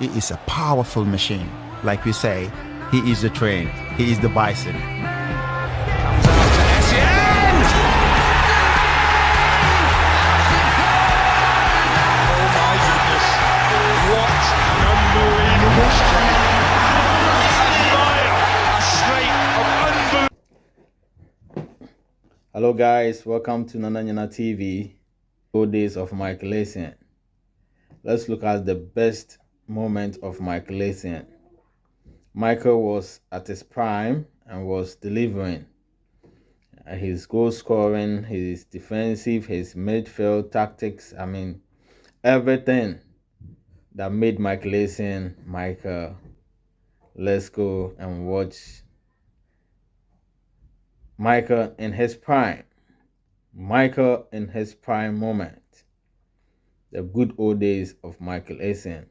He is a powerful machine. Like we say, he is the train. He is the Bison. Comes out to Essien! Oh my goodness. What an unbelievable strike. A straight of unbelievable. Hello guys, welcome to Nananyana TV. Good days of Michael Essien. Let's look at the best moment of Michael Essien. Michael was at his prime and was delivering. His goal scoring, his defensive, his midfield tactics, everything that made Michael Essien Michael. Let's go and watch Michael in his prime. Michael in his prime moment. The good old days of Michael Essien.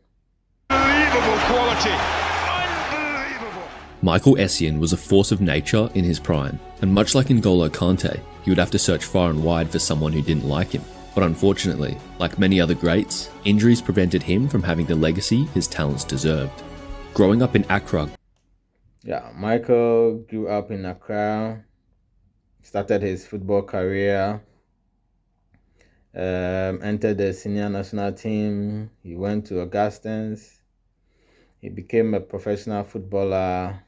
Unbelievable quality. Unbelievable. Michael Essien was a force of nature in his prime, and much like N'Golo Kante, he would have to search far and wide for someone who didn't like him. But unfortunately, like many other greats, injuries prevented him from having the legacy his talents deserved. Growing up in Accra, Michael grew up in Accra, started his football career, entered the senior national team. He went to Augustine's. He became a professional footballer,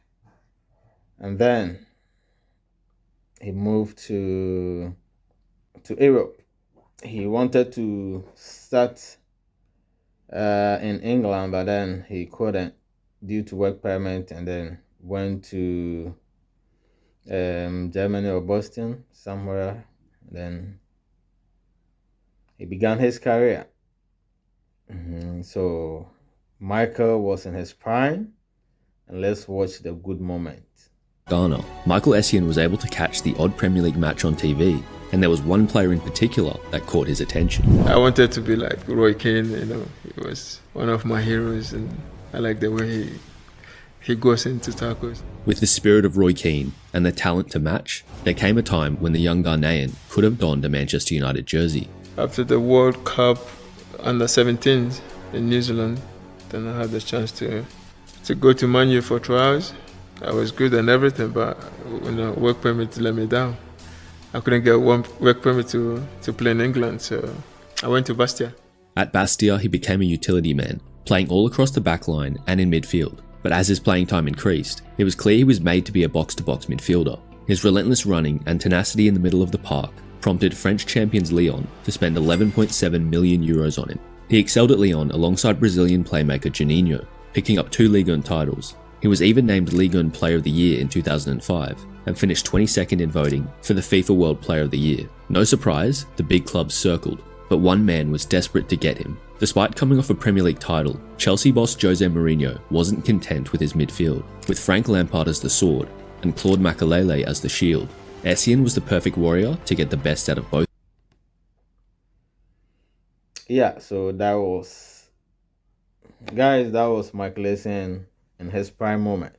and then he moved to Europe. He wanted to start in England, but then he couldn't due to work permit, and then went to Germany or Boston, somewhere. Then he began his career. So Michael was in his prime, and let's watch the good moment. Ghana, Michael Essien was able to catch the odd Premier League match on TV, and there was one player in particular that caught his attention. I wanted to be like Roy Keane, he was one of my heroes, and I like the way he goes into tackles. With the spirit of Roy Keane and the talent to match, there came a time when the young Ghanaian could have donned a Manchester United jersey. After the World Cup under 17s in New Zealand, then I had the chance to go to Man U for trials. I was good and everything, but work permit let me down. I couldn't get one work permit to play in England, so I went to Bastia. At Bastia, he became a utility man, playing all across the back line and in midfield. But as his playing time increased, it was clear he was made to be a box-to-box midfielder. His relentless running and tenacity in the middle of the park prompted French champions Lyon to spend 11.7 million euros on him. He excelled at Lyon alongside Brazilian playmaker Juninho, picking up 2 Ligue 1 titles. He was even named Ligue 1 Player of the Year in 2005 and finished 22nd in voting for the FIFA World Player of the Year. No surprise, the big clubs circled, but one man was desperate to get him. Despite coming off a Premier League title, Chelsea boss Jose Mourinho wasn't content with his midfield. With Frank Lampard as the sword and Claude Makelele as the shield, Essien was the perfect warrior to get the best out of both. So that was Michael Essien in his prime moment.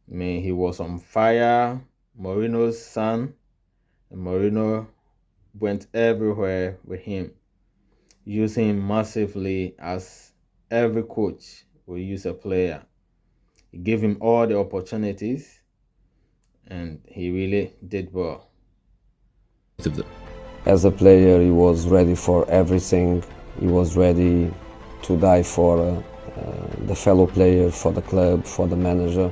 He was on fire, Mourinho's son, and Mourinho went everywhere with him, using him massively as every coach will use a player. He gave him all the opportunities, and he really did well. As a player, he was ready for everything. He was ready to die for the fellow player, for the club, for the manager.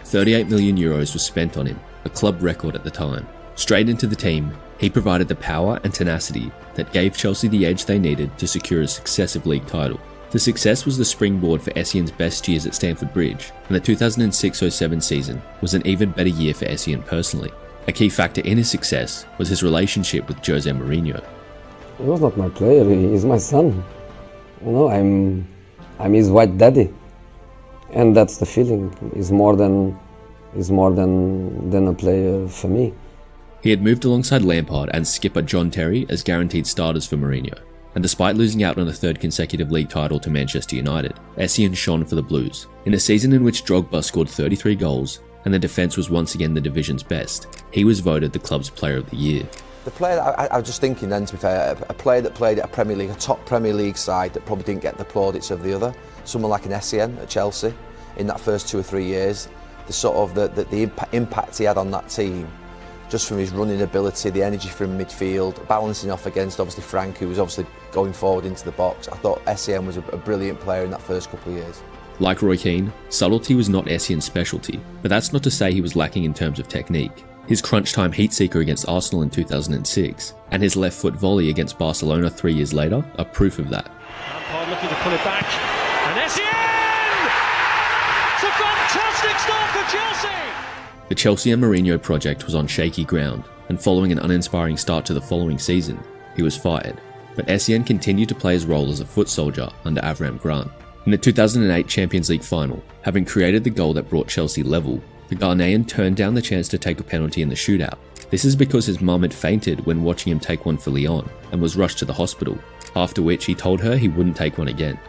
38 million euros was spent on him, a club record at the time. Straight into the team, he provided the power and tenacity that gave Chelsea the edge they needed to secure a successive league title. The success was the springboard for Essien's best years at Stamford Bridge, and the 2006-07 season was an even better year for Essien personally. A key factor in his success was his relationship with Jose Mourinho. He was not my player, he is my son. I'm his white daddy, and that's the feeling. He's more than a player for me. He had moved alongside Lampard and skipper John Terry as guaranteed starters for Mourinho, and despite losing out on a third consecutive league title to Manchester United, Essien shone for the Blues. In a season in which Drogba scored 33 goals and the defence was once again the division's best, he was voted the club's player of the year. The player that I was just thinking then, to be fair, a player that played at a Premier League, a top Premier League side that probably didn't get the plaudits of the other, someone like an Essien at Chelsea, in that first 2 or 3 years, the sort of the impact he had on that team, just from his running ability, the energy from midfield, balancing off against obviously Frank, who was obviously going forward into the box. I thought Essien was a brilliant player in that first couple of years. Like Roy Keane, subtlety was not Essien's specialty, but that's not to say he was lacking in terms of technique. His crunch time heat seeker against Arsenal in 2006, and his left foot volley against Barcelona 3 years later are proof of that. Lampard looking to pull it back, and Essien! It's a fantastic start for Chelsea! The Chelsea and Mourinho project was on shaky ground, and following an uninspiring start to the following season, he was fired. But Essien continued to play his role as a foot soldier under Avram Grant. In the 2008 Champions League final, having created the goal that brought Chelsea level, the Ghanaian turned down the chance to take a penalty in the shootout. This is because his mum had fainted when watching him take one for Lyon and was rushed to the hospital, after which he told her he wouldn't take one again.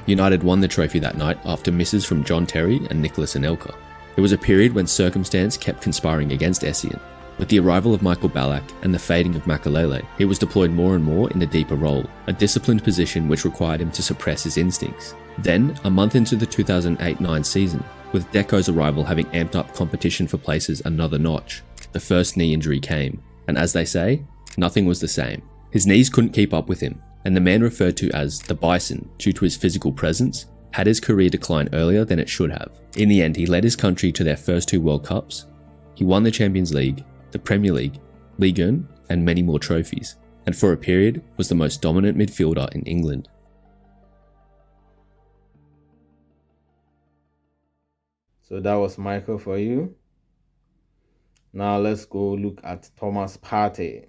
United won the trophy that night after misses from John Terry and Nicolas Anelka. It was a period when circumstance kept conspiring against Essien. With the arrival of Michael Ballack and the fading of Makelele, he was deployed more and more in a deeper role, a disciplined position which required him to suppress his instincts. Then, a month into the 2008-9 season, with Deco's arrival having amped up competition for places another notch, the first knee injury came, and as they say, nothing was the same. His knees couldn't keep up with him, and the man referred to as the Bison, due to his physical presence, had his career decline earlier than it should have. In the end, he led his country to their first 2 World Cups. He won the Champions League, the Premier League, Ligue 1, and many more trophies, and for a period was the most dominant midfielder in England. So that was Michael for you. Now let's go look at Thomas Partey.